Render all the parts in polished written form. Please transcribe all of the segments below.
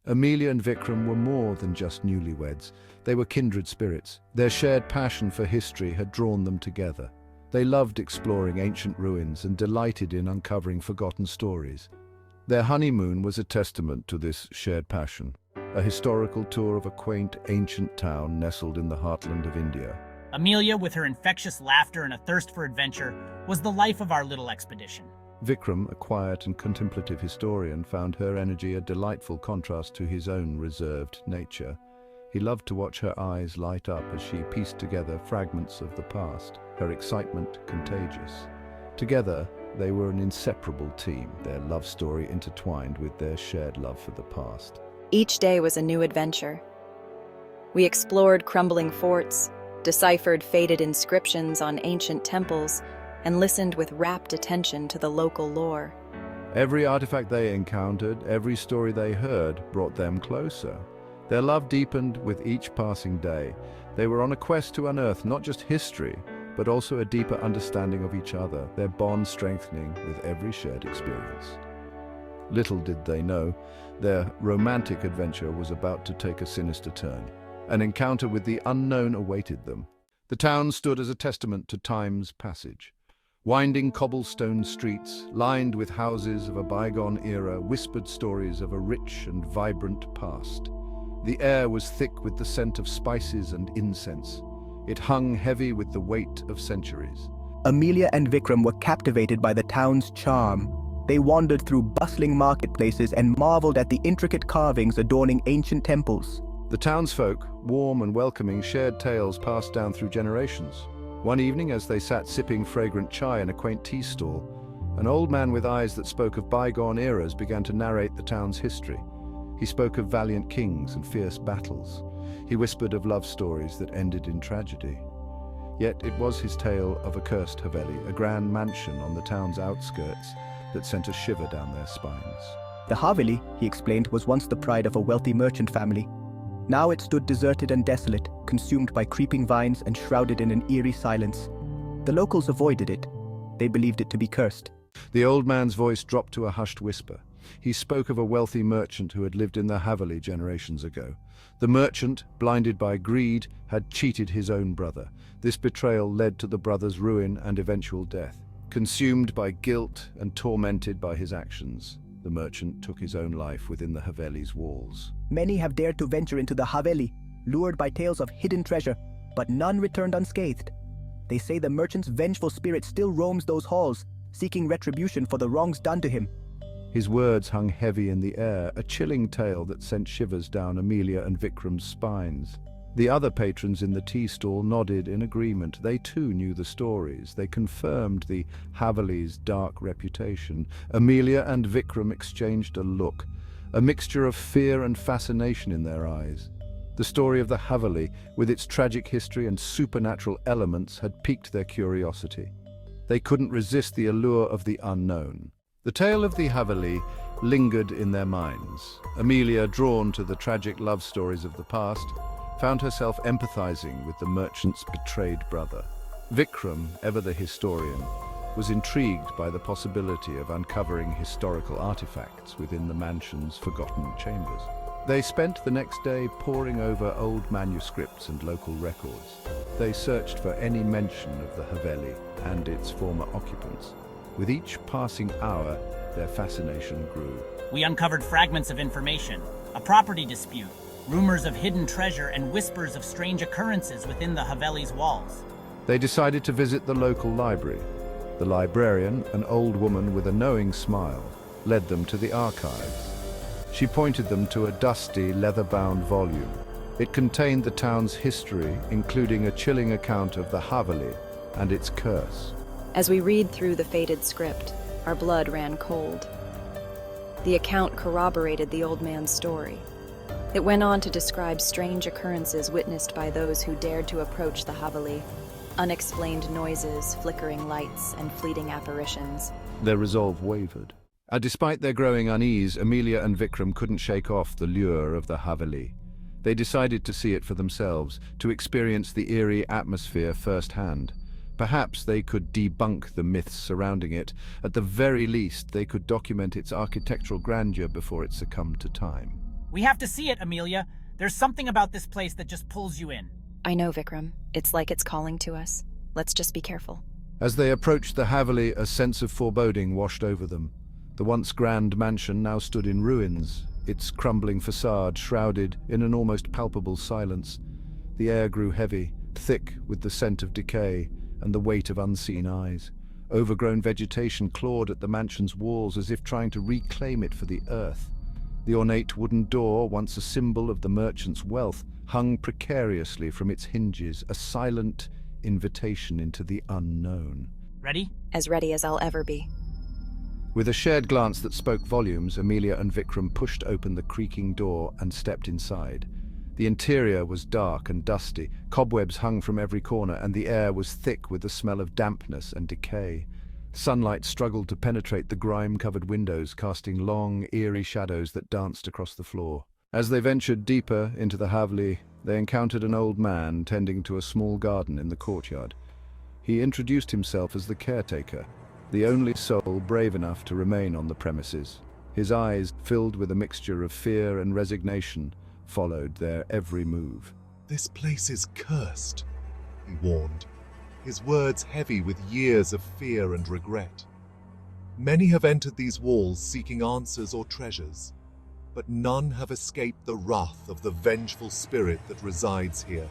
Amelia and Vikram were more than just newlyweds. They were kindred spirits. Their shared passion for history had drawn them together. They loved exploring ancient ruins and delighted in uncovering forgotten stories. Their honeymoon was a testament to this shared passion, a historical tour of a quaint, ancient town nestled in the heartland of India. Amelia, with her infectious laughter and a thirst for adventure, was the life of our little expedition. Vikram, a quiet and contemplative historian, found her energy a delightful contrast to his own reserved nature. He loved to watch her eyes light up as she pieced together fragments of the past, her excitement contagious. Together, they were an inseparable team, their love story intertwined with their shared love for the past. Each day was a new adventure. We explored crumbling forts, deciphered faded inscriptions on ancient temples, and listened with rapt attention to the local lore. Every artifact they encountered, every story they heard, brought them closer. Their love deepened with each passing day. They were on a quest to unearth not just history, but also a deeper understanding of each other, their bond strengthening with every shared experience. Little did they know, their romantic adventure was about to take a sinister turn. An encounter with the unknown awaited them. The town stood as a testament to time's passage. Winding cobblestone streets, lined with houses of a bygone era, whispered stories of a rich and vibrant past. The air was thick with the scent of spices and incense. It hung heavy with the weight of centuries. Amelia and Vikram were captivated by the town's charm. They wandered through bustling marketplaces and marveled at the intricate carvings adorning ancient temples. The townsfolk, warm and welcoming, shared tales passed down through generations. One evening, as they sat sipping fragrant chai in a quaint tea stall, an old man with eyes that spoke of bygone eras began to narrate the town's history. He spoke of valiant kings and fierce battles. He whispered of love stories that ended in tragedy. Yet it was his tale of a cursed Haveli, a grand mansion on the town's outskirts, that sent a shiver down their spines. The Haveli, he explained, was once the pride of a wealthy merchant family. Now it stood deserted and desolate, consumed by creeping vines and shrouded in an eerie silence. The locals avoided it. They believed it to be cursed. The old man's voice dropped to a hushed whisper. He spoke of a wealthy merchant who had lived in the Haveli generations ago. The merchant, blinded by greed, had cheated his own brother. This betrayal led to the brother's ruin and eventual death. Consumed by guilt and tormented by his actions, the merchant took his own life within the Haveli's walls. Many have dared to venture into the Haveli, lured by tales of hidden treasure, but none returned unscathed. They say the merchant's vengeful spirit still roams those halls, seeking retribution for the wrongs done to him. His words hung heavy in the air, a chilling tale that sent shivers down Amelia and Vikram's spines. The other patrons in the tea stall nodded in agreement. They too knew the stories. They confirmed the Haveli's dark reputation. Amelia and Vikram exchanged a look, a mixture of fear and fascination in their eyes. The story of the Haveli, with its tragic history and supernatural elements, had piqued their curiosity. They couldn't resist the allure of the unknown. The tale of the Haveli lingered in their minds. Amelia, drawn to the tragic love stories of the past, found herself empathizing with the merchant's betrayed brother. Vikram, ever the historian, was intrigued by the possibility of uncovering historical artifacts within the mansion's forgotten chambers. They spent the next day poring over old manuscripts and local records. They searched for any mention of the Haveli and its former occupants. With each passing hour, their fascination grew. We uncovered fragments of information, a property dispute, rumors of hidden treasure, and whispers of strange occurrences within the Haveli's walls. They decided to visit the local library. The librarian, an old woman with a knowing smile, led them to the archives. She pointed them to a dusty, leather-bound volume. It contained the town's history, including a chilling account of the Haveli and its curse. As we read through the faded script, our blood ran cold. The account corroborated the old man's story. It went on to describe strange occurrences witnessed by those who dared to approach the Haveli. Unexplained noises, flickering lights, and fleeting apparitions. Their resolve wavered. Despite their growing unease, Amelia and Vikram couldn't shake off the lure of the Haveli. They decided to see it for themselves, to experience the eerie atmosphere firsthand. Perhaps they could debunk the myths surrounding it. At the very least, they could document its architectural grandeur before it succumbed to time. We have to see it, Amelia. There's something about this place that just pulls you in. I know, Vikram. It's like it's calling to us. Let's just be careful. As they approached the Haveli, a sense of foreboding washed over them. The once grand mansion now stood in ruins, its crumbling facade shrouded in an almost palpable silence. The air grew heavy, thick with the scent of decay and the weight of unseen eyes. Overgrown vegetation clawed at the mansion's walls as if trying to reclaim it for the earth. The ornate wooden door, once a symbol of the merchant's wealth, hung precariously from its hinges, a silent invitation into the unknown. Ready? As ready as I'll ever be. With a shared glance that spoke volumes, Amelia and Vikram pushed open the creaking door and stepped inside. The interior was dark and dusty, cobwebs hung from every corner, and the air was thick with the smell of dampness and decay. Sunlight struggled to penetrate the grime-covered windows, casting long, eerie shadows that danced across the floor. As they ventured deeper into the Haveli, they encountered an old man tending to a small garden in the courtyard. He introduced himself as the caretaker, the only soul brave enough to remain on the premises. His eyes, filled with a mixture of fear and resignation, followed their every move. "This place is cursed," he warned, his words heavy with years of fear and regret. "Many have entered these walls seeking answers or treasures, but none have escaped the wrath of the vengeful spirit that resides here."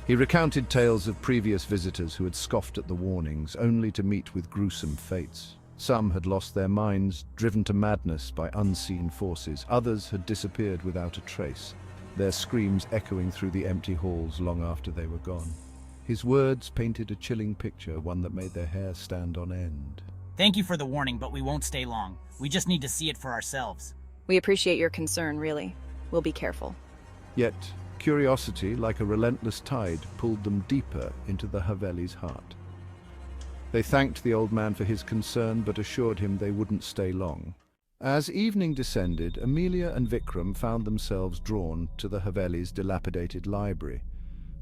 He recounted tales of previous visitors who had scoffed at the warnings, only to meet with gruesome fates. Some had lost their minds, driven to madness by unseen forces. Others had disappeared without a trace, their screams echoing through the empty halls long after they were gone. His words painted a chilling picture, one that made their hair stand on end. Thank you for the warning, but we won't stay long. We just need to see it for ourselves. We appreciate your concern, really. We'll be careful. Yet, curiosity, like a relentless tide, pulled them deeper into the Haveli's heart. They thanked the old man for his concern, but assured him they wouldn't stay long. As evening descended, Amelia and Vikram found themselves drawn to the Haveli's dilapidated library.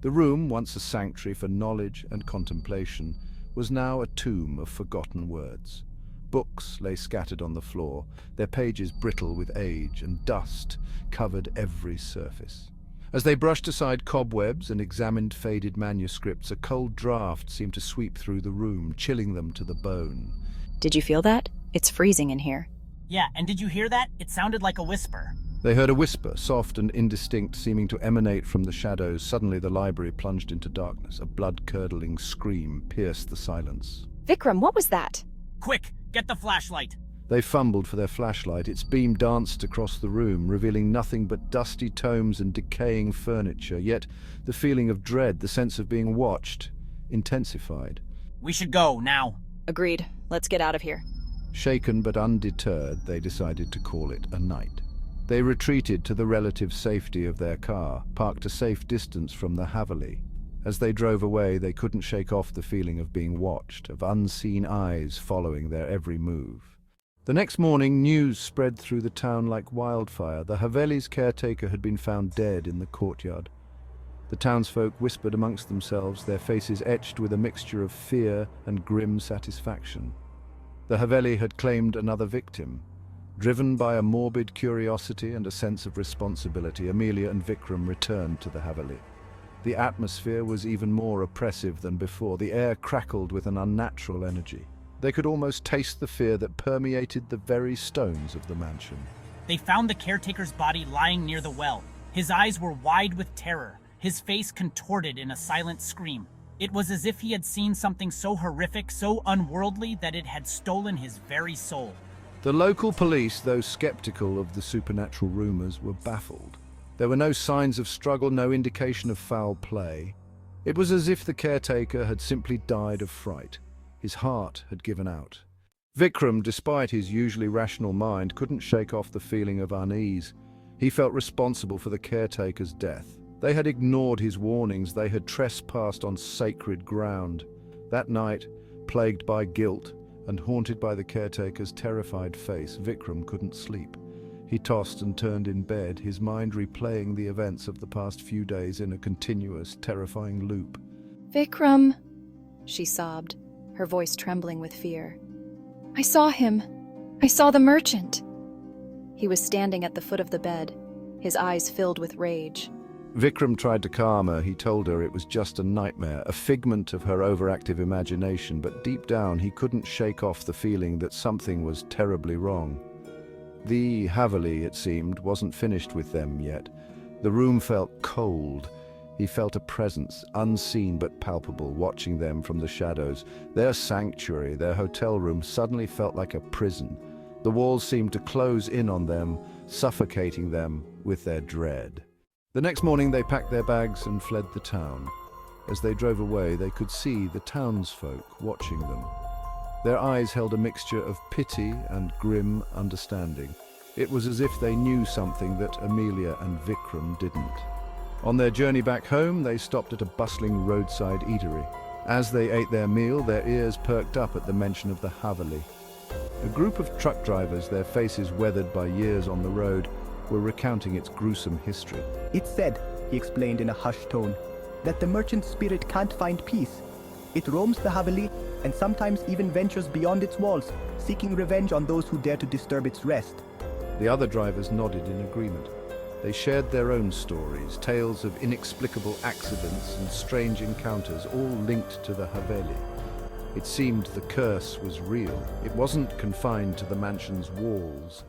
The room, once a sanctuary for knowledge and contemplation, was now a tomb of forgotten words. Books lay scattered on the floor, their pages brittle with age, and dust covered every surface. As they brushed aside cobwebs and examined faded manuscripts, a cold draft seemed to sweep through the room, chilling them to the bone. Did you feel that? It's freezing in here. Yeah, and did you hear that? It sounded like a whisper. They heard a whisper, soft and indistinct, seeming to emanate from the shadows. Suddenly the library plunged into darkness. A blood-curdling scream pierced the silence. Vikram, what was that? Quick, get the flashlight. They fumbled for their flashlight. Its beam danced across the room, revealing nothing but dusty tomes and decaying furniture. Yet the feeling of dread, the sense of being watched, intensified. We should go, now. Agreed. Let's get out of here. Shaken but undeterred, they decided to call it a night. They retreated to the relative safety of their car, parked a safe distance from the Haveli. As they drove away, they couldn't shake off the feeling of being watched, of unseen eyes following their every move. The next morning, news spread through the town like wildfire. The Haveli's caretaker had been found dead in the courtyard. The townsfolk whispered amongst themselves, their faces etched with a mixture of fear and grim satisfaction. The Haveli had claimed another victim. Driven by a morbid curiosity and a sense of responsibility, Amelia and Vikram returned to the Haveli. The atmosphere was even more oppressive than before. The air crackled with an unnatural energy. They could almost taste the fear that permeated the very stones of the mansion. They found the caretaker's body lying near the well. His eyes were wide with terror, his face contorted in a silent scream. It was as if he had seen something so horrific, so unworldly, that it had stolen his very soul. The local police, though skeptical of the supernatural rumors, were baffled. There were no signs of struggle, no indication of foul play. It was as if the caretaker had simply died of fright. His heart had given out. Vikram, despite his usually rational mind, couldn't shake off the feeling of unease. He felt responsible for the caretaker's death. They had ignored his warnings. They had trespassed on sacred ground. That night, plagued by guilt and haunted by the caretaker's terrified face, Vikram couldn't sleep. He tossed and turned in bed, his mind replaying the events of the past few days in a continuous, terrifying loop. Vikram, she sobbed, her voice trembling with fear. I saw him. I saw the merchant. He was standing at the foot of the bed, his eyes filled with rage. Vikram tried to calm her. He told her it was just a nightmare, a figment of her overactive imagination, but deep down he couldn't shake off the feeling that something was terribly wrong. The Haveli, it seemed, wasn't finished with them yet. The room felt cold. He felt a presence, unseen but palpable, watching them from the shadows. Their sanctuary, their hotel room, suddenly felt like a prison. The walls seemed to close in on them, suffocating them with their dread. The next morning they packed their bags and fled the town. As they drove away, they could see the townsfolk watching them. Their eyes held a mixture of pity and grim understanding. It was as if they knew something that Amelia and Vikram didn't. On their journey back home, they stopped at a bustling roadside eatery. As they ate their meal, their ears perked up at the mention of the Haveli. A group of truck drivers, their faces weathered by years on the road, were recounting its gruesome history. It's said, he explained in a hushed tone, that the merchant spirit can't find peace. It roams the Haveli and sometimes even ventures beyond its walls, seeking revenge on those who dare to disturb its rest. The other drivers nodded in agreement. They shared their own stories, tales of inexplicable accidents and strange encounters, all linked to the Haveli. It seemed the curse was real. It wasn't confined to the mansion's walls.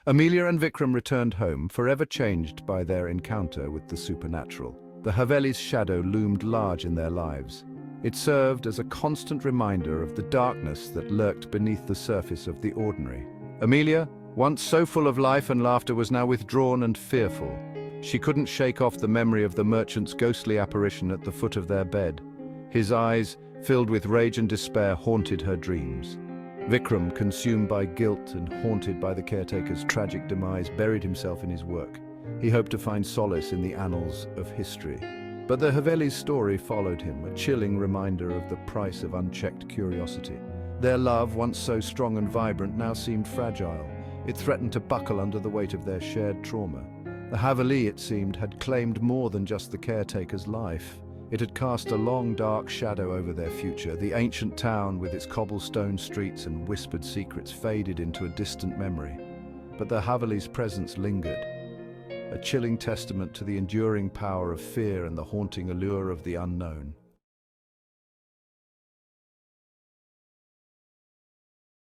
Amelia and Vikram returned home, forever changed by their encounter with the supernatural. The Haveli's shadow loomed large in their lives. It served as a constant reminder of the darkness that lurked beneath the surface of the ordinary. Amelia, once so full of life and laughter, was now withdrawn and fearful. She couldn't shake off the memory of the merchant's ghostly apparition at the foot of their bed. His eyes, filled with rage and despair, haunted her dreams. Vikram, consumed by guilt and haunted by the caretaker's tragic demise, buried himself in his work. He hoped to find solace in the annals of history. But the Haveli's story followed him, a chilling reminder of the price of unchecked curiosity. Their love, once so strong and vibrant, now seemed fragile. It threatened to buckle under the weight of their shared trauma. The Haveli, it seemed, had claimed more than just the caretaker's life. It had cast a long, dark shadow over their future. The ancient town, with its cobblestone streets and whispered secrets, faded into a distant memory. But the Haveli's presence lingered, a chilling testament to the enduring power of fear and the haunting allure of the unknown.